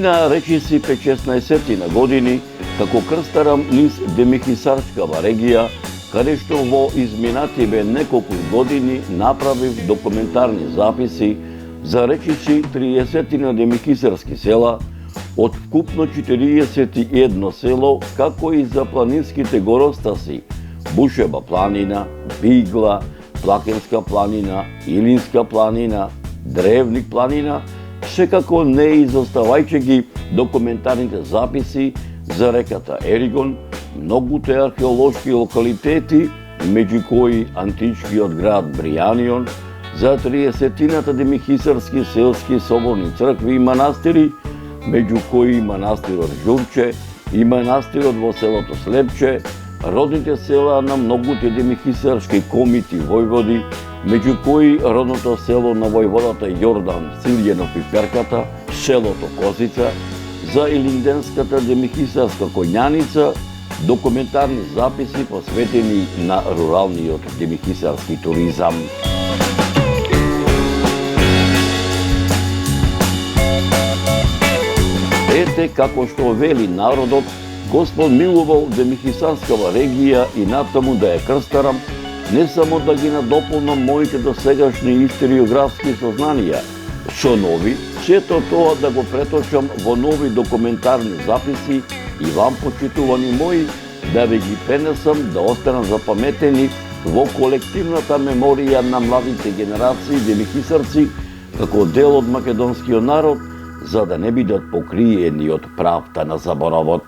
Помина речиси 5-16 години како крстарам низ Демихисарскава регија, каде што во изминативе неколку години направив документарни записи за речиси 30 демихисарски села, од вкупно 41 село, како и за планинските горостаси Бушева планина, Бигла, Плакенска планина, Илинска планина, Древник планина, секако не изоставајќи ги документарните записи за реката Еригон, многуте археолошки локалитети, меѓу кои античкиот град Бријанион, за 30-тината демихисарски селски соборни цркви и манастири, меѓу кои манастирот Журче и манастирот во селото Слепче, родните села на многуте демихисарски комити војводи, меѓу кои родното село на војводата Јордан Силјенов и Перката, селото Козица, за Илинденската демихисарска коњаница, документарни записи посветени на руралниот демихисарски туризам. Ете како што вели народот, Господ милувал демихисарскава регија и натаму да ја крстарам, не само да ги надополнам моите досегашни историографски сознанија со нови, сето тоа да го преточам во нови документарни записи и вам, почитувани мои, да ви ги пренесам да останат запаметени во колективната меморија на младите генерации демихисарци како дел од македонскиот народ, за да не бидат покриени од правта на заборавот.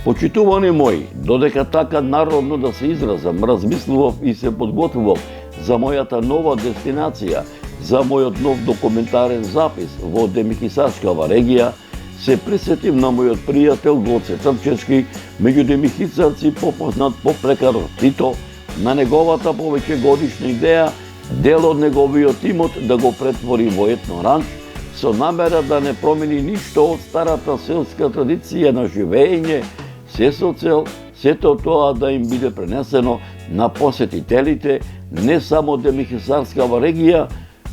Почитувани мои, додека така народно да се изразам, размислував и се подготвував за мојата нова дестинација, за мојот нов документарен запис во демихисарскава регија, се присетив на мојот пријател Гоце Трчешки, меѓу демихисарци попознат по прекарот Тито, на неговата повеќегодишна идеја, дел од неговиот имот да го претвори во етно ранч, со намера да не промени ништо од старата селска традиција на живење, се со цел сето тоа да им биде пренесено на посетителите не само демихисарскава регија,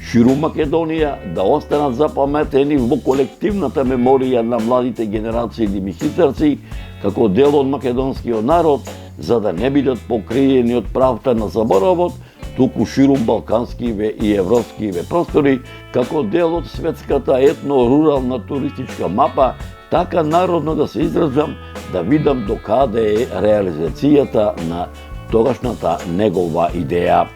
ширум Македонија, да останат запаметени во колективната меморија на младите генерации демихисарци како дел од македонскиот народ, за да не бидат покриени од правта на заборавот, туку ширум балканскиве и европскиве простори, како дел од светската етно-рурална туристичка мапа, така народно да се изразам, да видам докаде е реализацијата на тогашната негова идеја.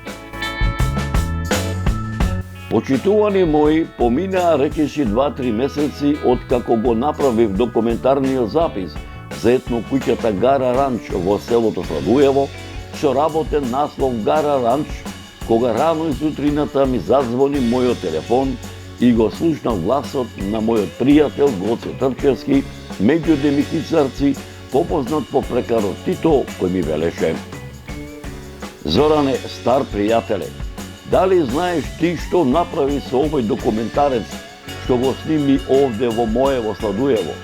Почитувани мои, поминаа речиси 2-3 месеци од како го направив документарниот запис за етно куќата Гара Ранч во селото Сладуево, со работен наслов Гара Ранч, кога рано изутрината ми зазвони мојот телефон и го слушнав гласот на мојот пријател Гоце Трчевски, меѓу демихисарци, попознат по прекарот Тито, кој ми велеше: Зоране, стар пријателе, дали знаеш ти што направи со овој документарец што го сними овде во моево Сладуево,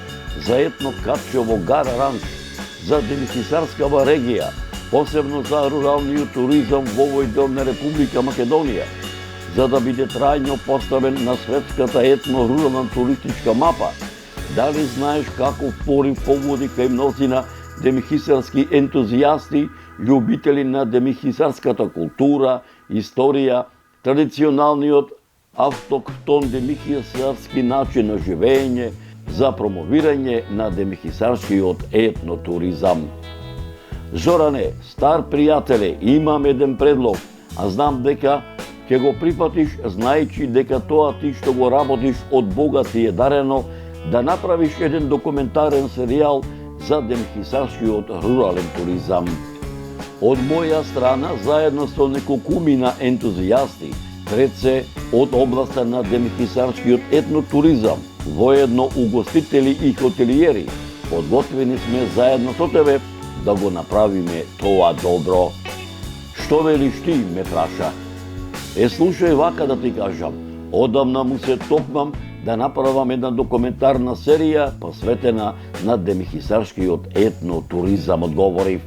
за етно капче во Гара Ранч, за демихисарскава регија, посебно за руралниот туризам во овој дел на Република Македонија, за да биде трајно поставен на светската етно-рурална туристичка мапа? Дали знаеш каков порив поводи кај мнозина демихисарски ентузијасти, љубители на демихисарската култура, историја, традиционалниот автоктон демихисарски начин на живење, за промовирање на демихисарскиот етнотуризам? Зоране, стар пријателе, имам еден предлог, а знам дека ќе го прифатиш, знајќи дека тоа ти што го работиш од Бога ти е дарено, да направиш еден документарен серијал за демихисарскиот рурален туризам. Од моја страна, заедно со неколкумина ентузијасти, пред се од областа на демихисарскиот етнотуризам, воедно угостители и хотелиери, подготвени сме заедно со тебе да го направиме тоа добро. Што велиш ти, ме праша? Слушај вака да ти кажам, одамна му се токмам да направам една документарна серија посветена на демихисарскиот етнотуризам, одговорив.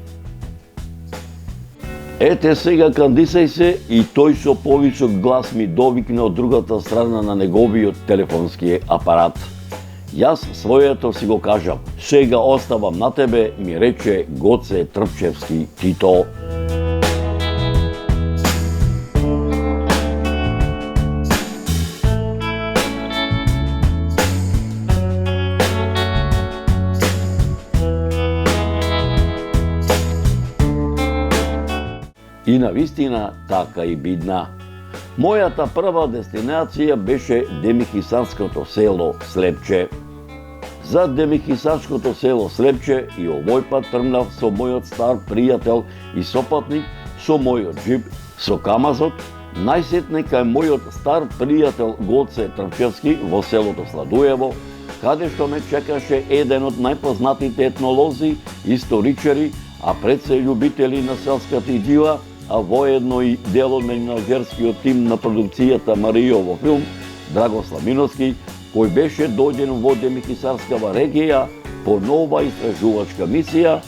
Ете сега кандисај се и тој со повисок глас ми довикна од другата страна на неговиот телефонски апарат. Јас своето си го кажав, сега оставам на тебе, ми рече Гоце Трпчевски Тито. И навистина така и бидна. Мојата прва дестинација беше демихисарското село Слепче. За демихисарското село Слепче и овој пат тргнав со мојот стар пријател и сопатник, со мојот джип, со камазот, најсетне кај мојот стар пријател Гоце Трпчевски во селото Сладуево, каде што ме чекаше еден од најпознатите етнолози, историчари, а пред се љубители на селската идила, а воедно и дел од менаџерскиот тим на продукцијата Маријово филм, Драгослав Миновски, кој беше дојден во демихисарскава регија по нова истражувачка мисија.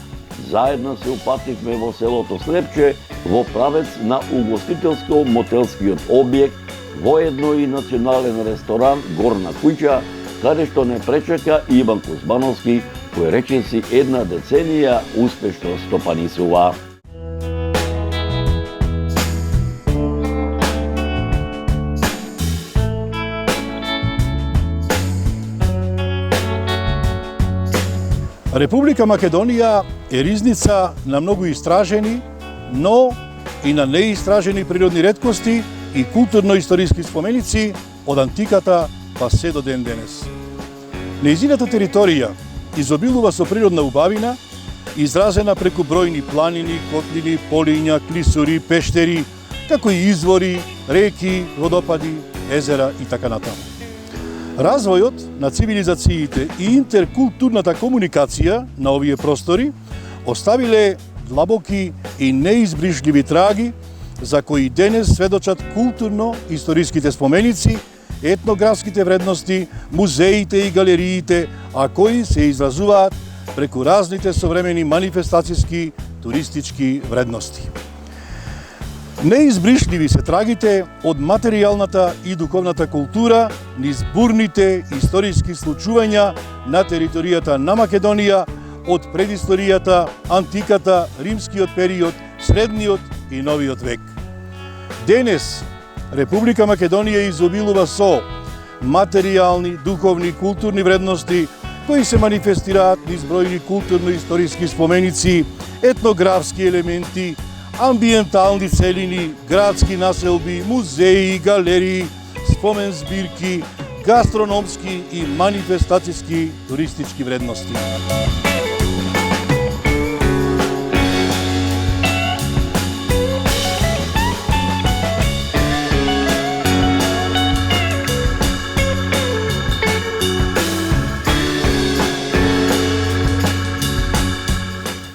Заедно се упативме во селото Слепче во правец на угостителско-мотелскиот објект, воедно и национален ресторан Горна куќа, каде што не пречека Иван Кузмановски, кој речиси една деценија успешно стопанисува. Република Македонија е ризница на многу истражени, но и на неистражени природни реткости и културно-историски споменици од антиката па се до ден денес. Нејзината територија изобилува со природна убавина, изразена преку бројни планини, котлини, полиња, клисури, пештери, како и извори, реки, водопади, езера и така натаму. Развојот на цивилизациите и интеркултурната комуникација на овие простори оставиле длабоки и неизбрижливи траги за кои денес сведочат културно-историските споменици, етнографските вредности, музеите и галериите, а кои се изразуваат преку разните современи манифестацијски туристички вредности. Неизбришливи се трагите од материјалната и духовната култура низ бурните историски случувања на територијата на Македонија од предисторијата, антиката, римскиот период, средниот и новиот век. Денес Република Македонија изобилува со материјални, духовни, културни вредности кои се манифестираат низ бројни културно-историски споменици, етнографски елементи, амбиентални целини, градски населби, музеи, галерии, спомен збирки, гастрономски и манифестацијски туристички вредности.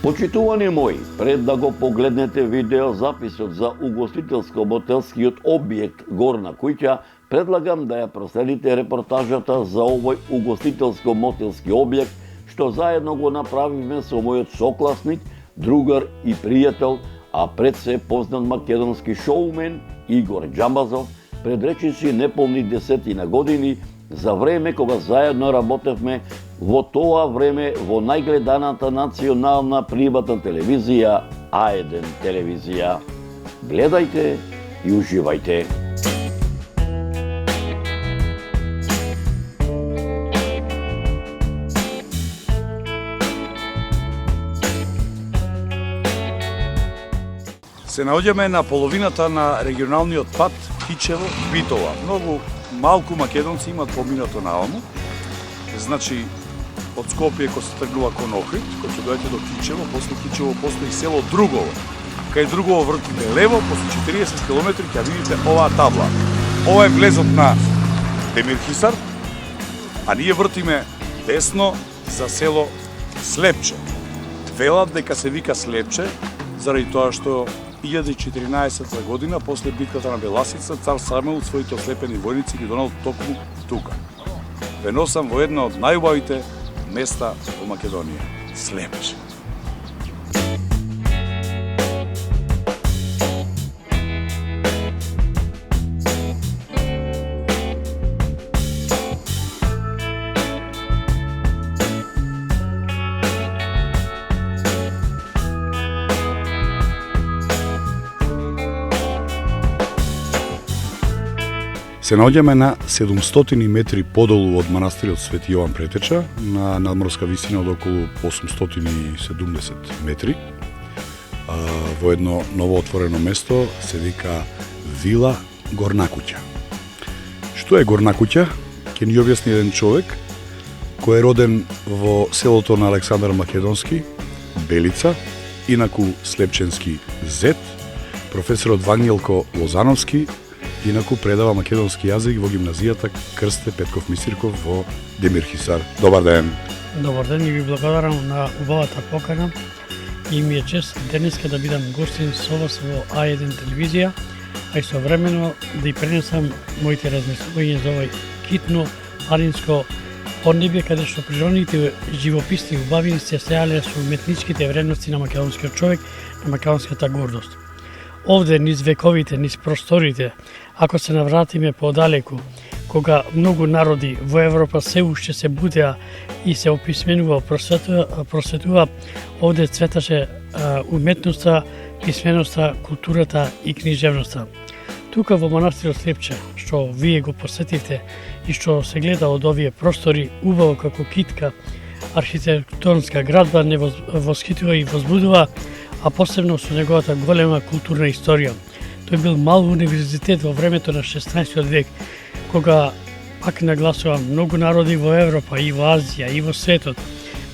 Почитувани мои, пред да го погледнете видеозаписот за угостителско-мотелскиот објект Горна куќа, предлагам да ја проследите репортажата за овој угостителско-мотелски објект, што заедно го направивме со мојот сокласник, другар и пријател, а пред се познат македонски шоумен Игор Џамбазов, пред речиси неполни 10 години, за време кога заедно работевме во тоа време во најгледаната национална приватна телевизија А1 телевизија. Гледајте и уживајте. Се наоѓаме на половината на регионалниот пат Кичево-Битола. Многу малку македонци имаат поминато нааму. Значи, од Скопје кој се тргнува кон Охрид, кој ќе дојдете до Кичево, после Кичево постои село Другово. Кај Другово вртите лево, после 40 км ќе видите оваа табла. Ова е влезот на Демирхисар, а ние вртиме десно за село Слепче. Велат дека се вика Слепче, заради тоа што 2014 година, после битката на Беласица, цар Самуил своите ослепени војници ги донал токму тука. ве носам во една од најубавите места во Македонија, Слепче. Се наоѓаме на 700 метри подолу од манастирот Свети Јован Претеча, на надморска висина од околу 870 метри. Во едно ново отворено место се вика Вила Горнакуќа. Што е Горнакуќа? Ќе ни објасни еден човек кој е роден во селото на Александар Македонски, Белица, инаку Слепченски Зет, професорот Вангелко Лозановски, инаку предава македонски јазик во гимназијата Крсте Петков Мисирков во Демир Хисар. Добар ден! Добар ден и ви благодарам на убавата покана и ми е чест денеска да бидам гостин со вас во А1 телевизија, а истовремено да и пренесам моите размислувања за овој китно планинско поднебје каде што природните живописни убавини се сеале со уметничките вредности на македонскиот човек, на македонската гордост. Овде, низ вековите, низ просторите, ако се навратиме подалеку, кога многу народи во Европа се уште се будеа и се описменува, просветува, овде цветаше уметноста, писменоста, културата и книжевноста. Тука во манастирот Слепче, што вие го посетивте и што се гледа од овие простори, убаво како китка, архитектонска градба не восхитува и возбудува, а посебно со неговата голема културна историја. Тој бил мал универзитет во времето на 16 век, кога, пак нагласувам, многу народи во Европа и во Азија и во светот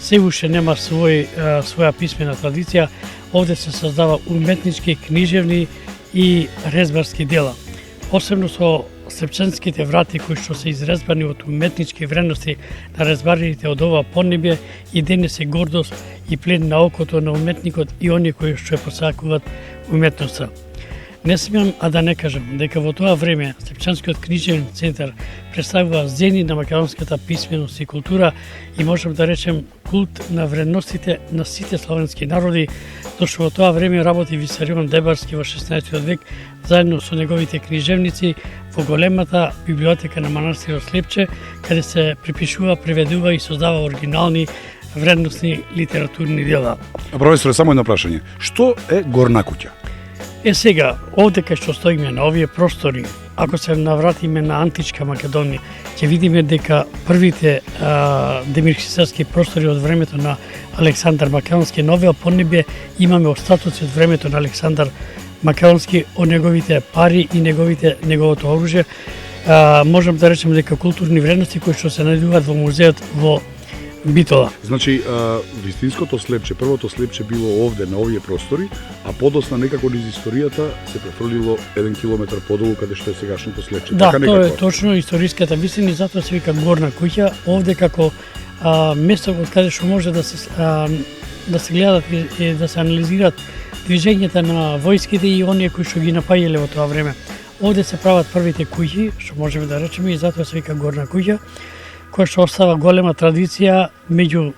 се уште нема своја писмена традиција. Овде се создава уметнички, книжевни и резбарски дела. Посебно со слепченските врати кои што се изрезбани од уметнички вредности на резбарите од ова поднебје и денес е гордост и плен на окото на уметникот и оние кои што ја посакуваат уметноста. Не смеам да не кажам дека во тоа време Слепченскиот книжевен центар представува зени на македонската писменост и култура и можам да речем култ на вредностите на сите славенски народи, зашто во тоа време работи Висарион Дебарски во 16 век заедно со неговите книжевници во големата библиотека на манастирот Слепче, каде се припишува, преведува и создава оригинални вредностни литературни дела. Професоре, само едно прашање. Што е Горнакуќа? Сега, овде кај што стоиме на овие простори, ако се навратиме на античка Македонија, ќе видиме дека првите демирхисарски простори од времето на Александар Македонски, на овие поднебје имаме остатоци од времето на Александар Македонски, од неговите пари и неговото оружје. Можам да речем дека културни вредности кои што се најдуваат во музеот во Битола. Значи, вистинското Слепче, првото Слепче било овде, на овие простори, а подосна некако низ историјата се префрлило 1 километар подолу каде што е сегашното Слепче. Да, тоа е точно историската вистина и затоа се вика Горна куќа, овде како место од каде што може да се гледат и да се анализираат движењата на војските и оние кои што ги напаѓале во тоа време. Овде се прават првите куќи, што можеме да речеме, и затоа се вика Горна куќа, која што остава голема традиција меѓу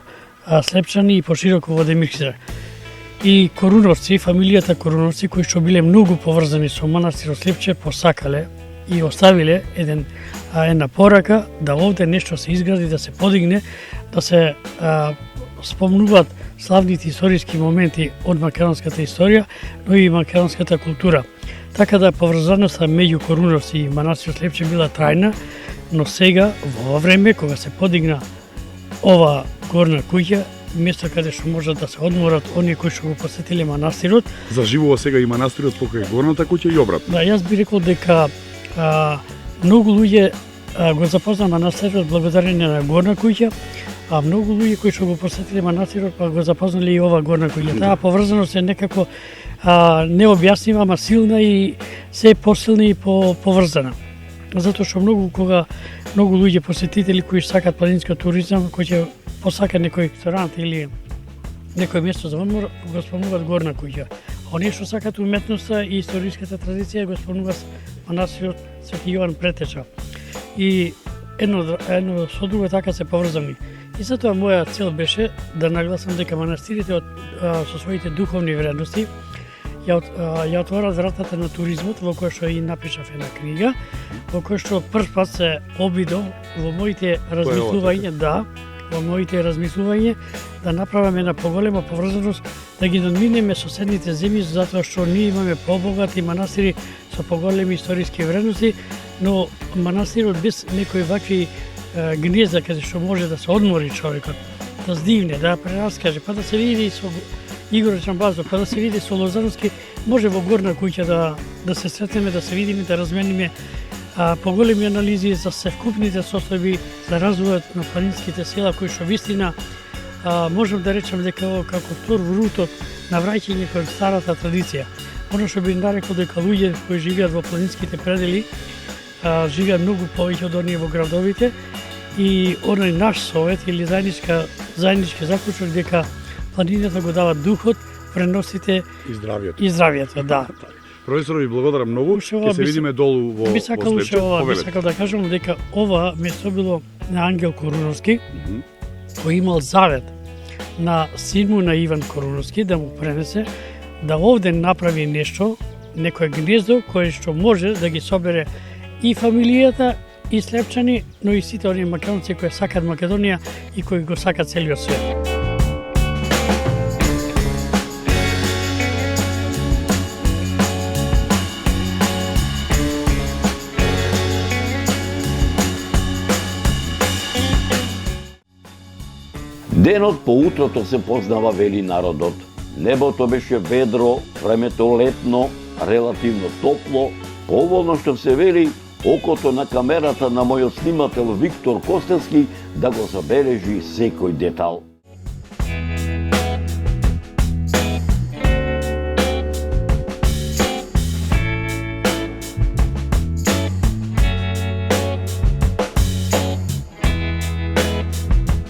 слепчани и пошироко во Демир Хисар. И Коруновци, фамилијата Коруновци, кои што биле многу поврзани со манастирот Слепче, посакале и оставиле една порака да овде нешто се изгради, да се подигне, да се спомнуваат славните историски моменти од македонската историја, но и македонската култура. Така да поврзаноста меѓу Коруновци и манастирот Слепче била трајна, но сега, во ова време, кога се подигна ова Горна куќа, место каде што можат да се одморат оние кои што го посетиле манастирот. Заживува сега и манастирот покрај Горната куќа и обратно. Да, јас би рекол дека многу луѓе го запозна манастирот благодарение на Горна куќа, а многу луѓе кои што го посетиле манастирот па го запознале и ова Горна куќа. Таа поврзаност е некако необјаснива, ама силна и се посилна и поврзана. Затоа што многу луѓе посетители кои сакаат планински туризам, кои ќе посакаат некој ресторант или некој место за одмор, го спомнуваат Горна куќа. А оние што сакаат уметноста и историската традиција го спомнуваат манастирот Свети Јован Претеча. И едно со друго така се поврзани. И затоа моја цел беше да нагласам дека манастирите со своите духовни вредности ја отворат вратата на туризмот, во кој што и напишав една книга, во кој што прв пат се обидов во моите размислувања, да направиме една поголема поврзаност, да ги надминеме соседните земји, затоа што ние имаме побогати манастири со поголеми историски вредности, но манастирот без некои вакви гнезда каде што може да се одмори човекот, да здивне, да прераскаже, па да се види со Игор Чамбазов, па да се види со Лозановски, може во горна куќа да се сретнеме, да се видиме, да размениме поголеми анализи за севкупните состојби за развојот на планинските села, кои што вистина можам да речам дека како втор врутот на враќање кон старата традиција. Оно што би нарекол дека луѓе кои живеат во планинските предели живеат многу повеќе од оние во градовите и оној наш совет или заеднички заклучок дека планината го дава духот, вредностите и здравието. Да. Професор, ви благодарам многу. Ќе се видиме долу во Слепче. Би сакал да кажам дека ова место било на Ангел Коруновски, кој имал завет на син му на Иван Коруновски да му пренесе да овде направи нешто, некој гнездо кое што може да ги собере и фамилијата и слепчани, но и сите оние македонци кои сакат Македонија и кои го сакат целиот свет. Денот по утрото се познава, вели народот. Небото беше ведро, времето летно, релативно топло, поволно што се вели окото на камерата на мојот снимател Виктор Костелски да го забележи секој детал.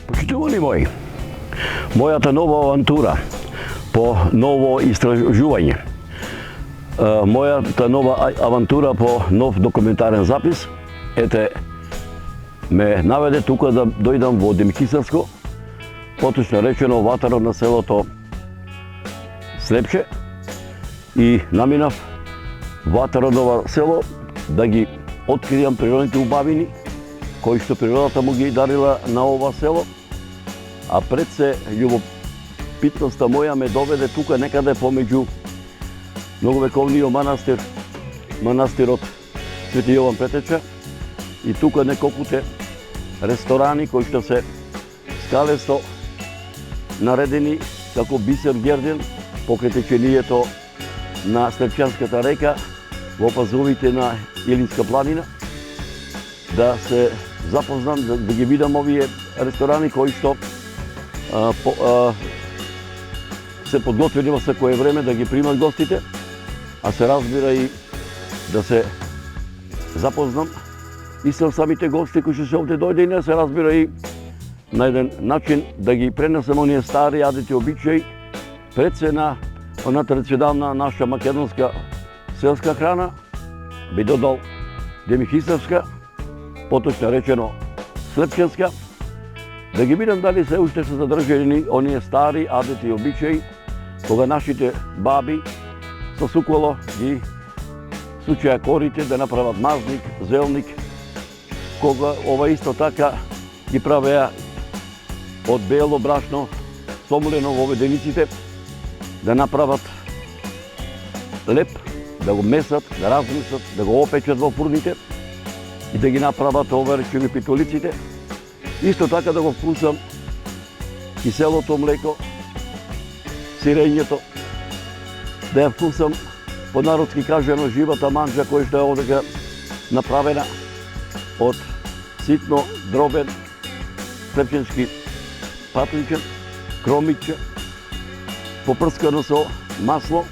Почитувани мои, мојата нова авантура по ново истражување, мојата нова авантура по нов документарен запис, ме наведе тука да дојдам во Демихисарско, поточно речено ватаро на селото Слепче, и наминав ватаро на ова село да ги откријам природните убавини кои што природата му ги дарила на ова село, а пред се љубопитноста моја ме доведе тука некаде помеѓу многовековниот манастир, манастирот Свети Јован Претеча, и тука неколкуте ресторани кои што се скалесто наредени како бисер герден покрај теченијето на Слепчанската река во пазовите на Илинска планина, да се запознам, да ги видам овие ресторани кои што се подготвени во секое време да ги примат гостите, а се разбира и да се запознам и со самите гости кои што се овде дојдени, се разбира и на еден начин да ги пренесем оние стари адити обичаи, пред се на она традиционална наша македонска селска храна, би додал демихисарска, поточно речено слепченска, да ги видам дали се уште се задржани оние стари адити и обичаи, кога нашите баби со суквало ги сучеа корите да направат мазник, зелник, кога ова исто така ги правеа од бело брашно сомлено во ведениците, да направат леп, да го месат, да размесат, да го опечат во фурните и да ги направат ова речени питолиците. Исто така да го вкусам киселото млеко, сирењето, да ја вкусам по народски кажано живата манџа која што е овдека направена од ситно дробен слепченски патличен, кромиче, попрскано со масло,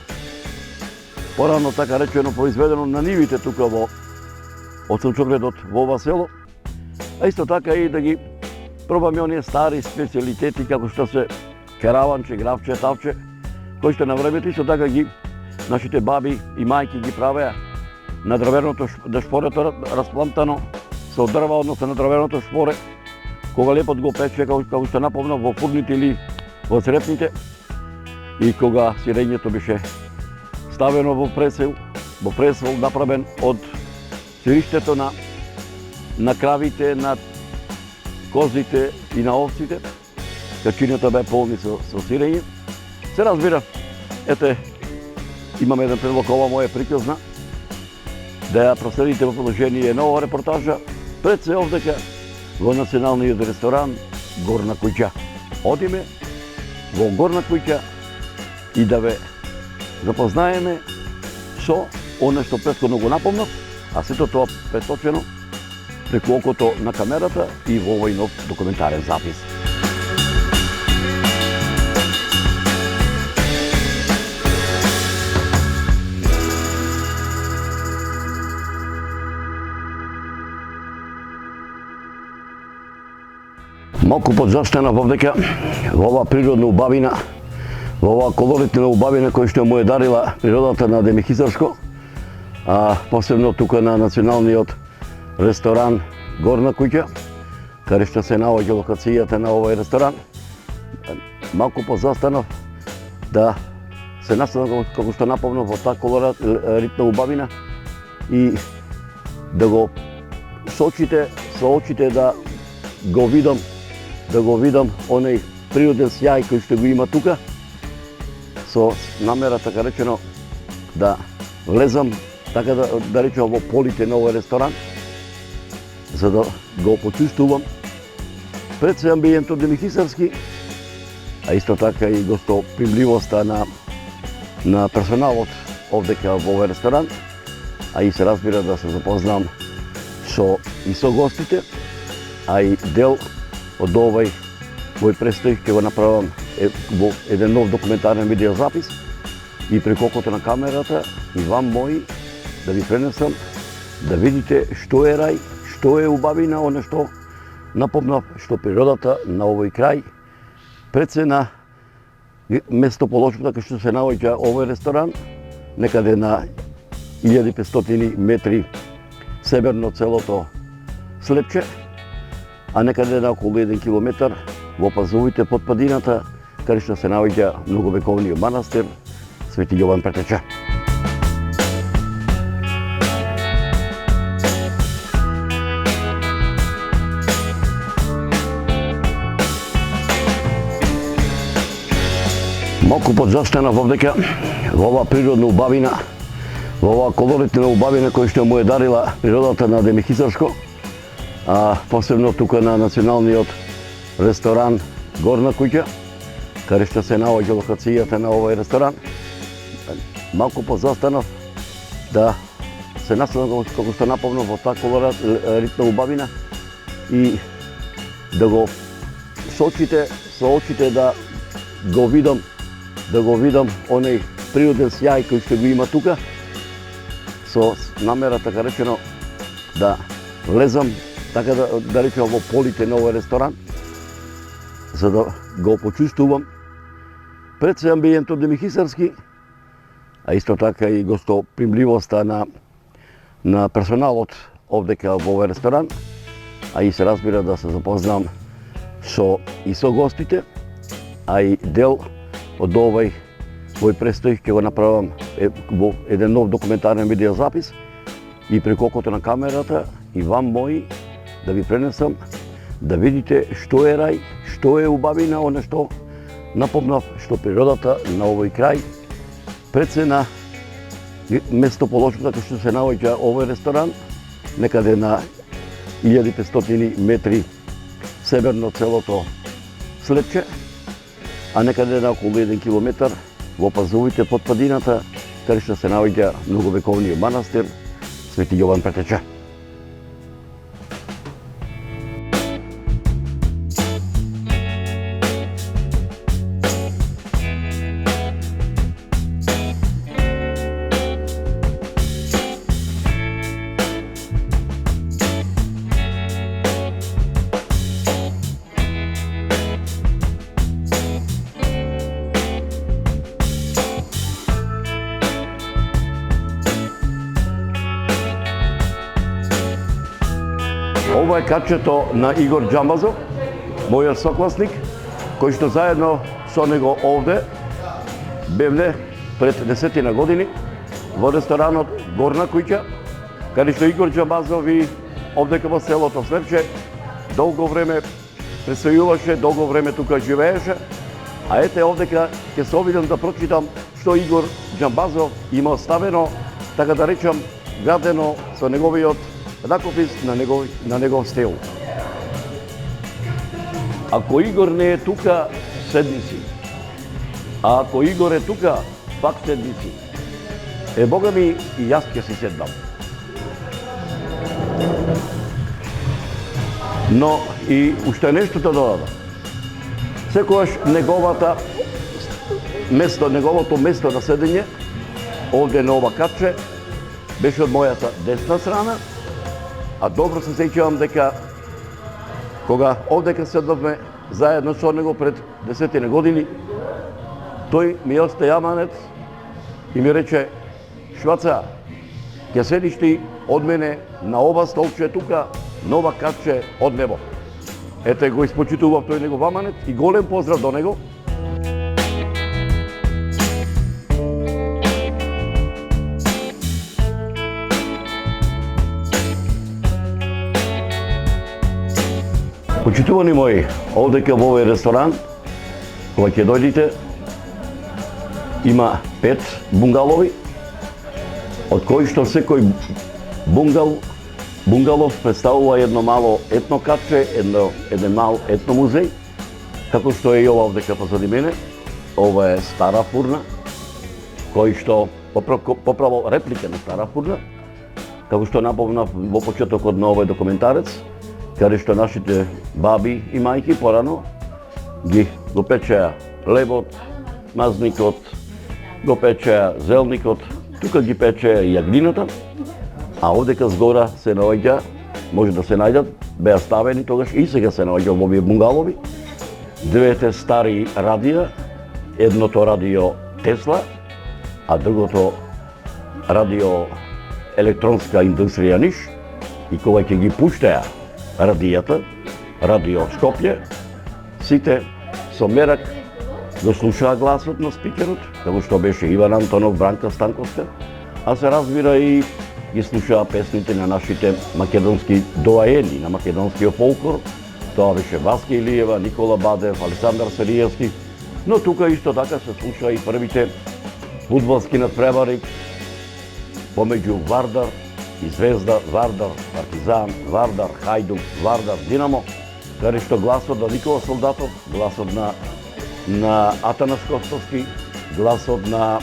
порано така речено произведено на нивите тука од сончогледот во ова село, а исто така и да ги пробаме оние стари специјалитети како што се кераванче, гравче, тавче, кои што на времето исто така ги нашите баби и мајки ги правеа на дрвеното дашпорето распламтано со дрва, односно на дрвеното шпоре, кога лепот го пече, како што напомнав, во фурните или во црепните, и кога сирењето беше ставено во пресел направен од сириштето на кравите, на козите и на овците, качињата бе полни со сирење. Се разбира, ете, имаме еден предлог, ова моја приказна, да ја проследите во продолжение на ова репортажа, пред се овдека во националниот ресторан Горна куќа. Одиме во Горна куќа и да ве запознаеме со оно што претходно го напомнав, а сето тоа преточено преку окото на камерата и во овој нов документарен запис. Малку подзастана вовдека во оваа природна убавина, во оваа колоритна убавина која што му е дарила природата на Демихисарско, а посебно тука на националниот ресторан Горна куќа, каде што се наоѓа локацијата на овој ресторан. Малку позастанав да се настанам како што напомнав во таа колоритна убавина и да го со очите да го видам оној природен сјај кој што го има тука, со намера, така речено, да влезам, така да речем, во полите на овој ресторан, за да го почувствувам пред се амбиентот демихисарски, а исто така и гостопримливоста на персоналот овдека во овој ресторан, а и се разбира да се запознам со гостите, а и дел од овој мој престој ќе го направам во еден нов документарен видеозапис и преку окото на камерата и вам мои да ви пренесам да видите што е рај, што е убавина, оно што напомнав, што природата на овој крај, пред се на местоположбата кај што се наоѓа овој ресторан, некаде на 1500 метри северно целото Слепче, а некаде на околу 1 километар во пазовите под падината, каде што се наоѓа многовековниот манастир Свети Јован Претеча. Малку подзастана вовдека во оваа природна убавина, во оваа колоритна убавина која што му е дарила природата на Демихисарско, а посебно тука на националниот ресторан Горна куќа, каде што се наоѓа локацијата на овој ресторан. Малку позастанав да се настанам како што напомнав во таа колоритна убавина и да го со очите да го видам оној природен сјај кој што го има тука, со намера, така речено, да влезам, така да речем, во полите на овој ресторан, за да го почувствувам пред се амбиентот демихисарски, а исто така и гостопримливоста на персоналот овдека во овој ресторан, а и се разбира да се запознам со гостите, а и дел од овој мој престој ќе го направам во еден нов документарен видеозапис и преку окото на камерата и вам мои да ви пренесам да видите што е рај, што е убавина, оно што напомнав, што природата на овој крај, пред се на местоположбата кај што се наоѓа овој ресторан, некаде на 1500 метри северно целото Слепче, а некаде на околу 1 километар во пазовите под падината, каде што се наоѓа многовековниот манастир Свети Јован Претеча. Ово е качето на Игор Джамбазов, мојот сокласник, кој што заедно со него овде бевне пред 10 години во ресторанот Горна куќа, каде што Игор Джамбазов и овдека во селото Слепче долго време престојуваше, долго време тука живееше, а ете овдека ќе се обидам да прочитам што Игор Джамбазов има оставено, така да речам, градено со неговиот ракопис на негов стил. Ако Игор не е тука, седни си. А ако Игор е тука, пак седни си. Бога ми, и јас ќе си седнам. Но и уште нешто да додадам. Секогаш неговото место на седење, овде на ова каче, беше од мојата десна страна, а добро се сеќавам дека кога овдека седнавме заедно со него пред 10 години, тој ми остави аманет и ми рече: Шваца, ќе седиш ти од мене на ова столче тука, на ова каче од небо. Ете го испочитував тој негов аманет и голем поздрав до него. Почитувани мои, овдека во овој ресторан, кога ќе дојдите, има 5 бунгалови, од кои што секој бунгалов представува едно мало етно каче, еден мал етно музеј, како што е и ова овдека позади мене. Ова е стара фурна, кој што поправо реплика на стара фурна, како што напомнав во почетокот на овој документарец, каде што нашите баби и мајки порано го печеа лебот, мазникот, го печеа зелникот, тука ги печеа и јагнината, а овдека згора се наоѓа, може да се најдат, беа ставени тогаш и сега се наоѓа во овие бунгалови, двете стари радија, едното радио Тесла, а другото радио електронска индустрија Ниш, и кога ќе ги пуштеа радијата, радио Скопје, сите со мерак го слушаа гласот на спикерот, како што беше Иван Антонов, Бранка Станковска, а се разбира и ги слушаа песните на нашите македонски доаени, на македонскиот фолклор. Тоа беше Васка Илиева, Никола Бадев, Александар Сериевски, но тука исто така се слушаа и првите фудбалски надпревари помеѓу Вардар и Звезда, Вардар, Партизан, Вардар, Хајдук, Вардар, Динамо, каде што гласот на Никола Солдатов, гласот на Атанас Костовски, гласот на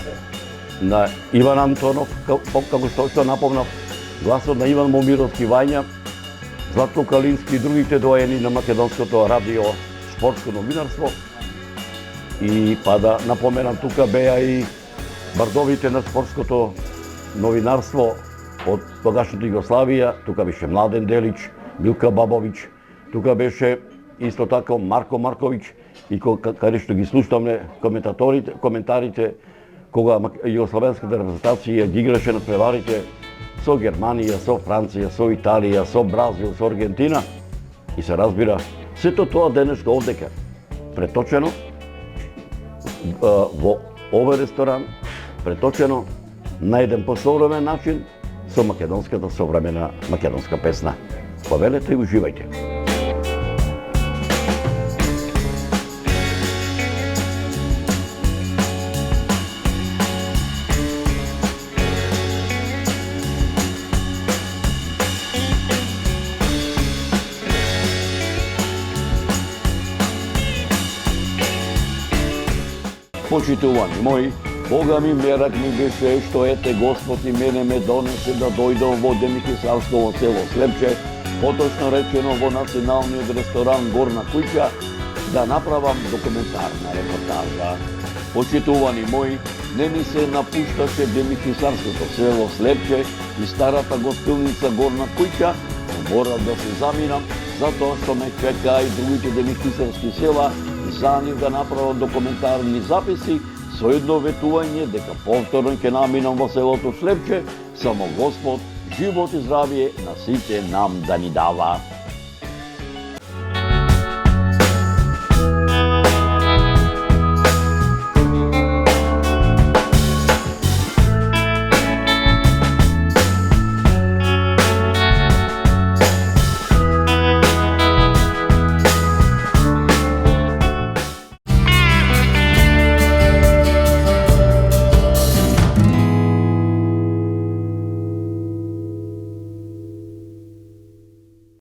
Иван Антонов, како што напомнав, гласот на Иван Момировски Вања, Златко Калински и другите доени на македонското радио спортско новинарство. И па да напоменам, тука беа и бардовите на спортското новинарство од тогашната Југославија, тука беше Младен Делич, Милка Бабович, тука беше исто така Марко Маркович, и каде што ги слушавме коментарите кога југословенската репрезентација ги играше на преварите со Германија, со Франција, со Италија, со Бразил, со Аргентина. И се разбира, сето тоа денеска овдека преточено во овој ресторан, преточено на еден посовремен начин со македонската современа македонска песна. Повелете и уживајте. Почитувани мои, Бога ми мерак ми беше што ете Господ и мене ме донесе да дојдам во Демихисарсково село Слепче, поточно речено во националниот ресторан Горна куќа, да направам документарна репортажа. Почитувани мои, не ми се напушташе Демихисарското село Слепче и старата гостилница Горна куќа, морав да се заминам, затоа што ме чека и другите демихисарски села и за нив да направам документарни записи со едно ветување дека повторно ќе наминам во селото Слепче, само Господ живот и здравје на сите нам да ни дава.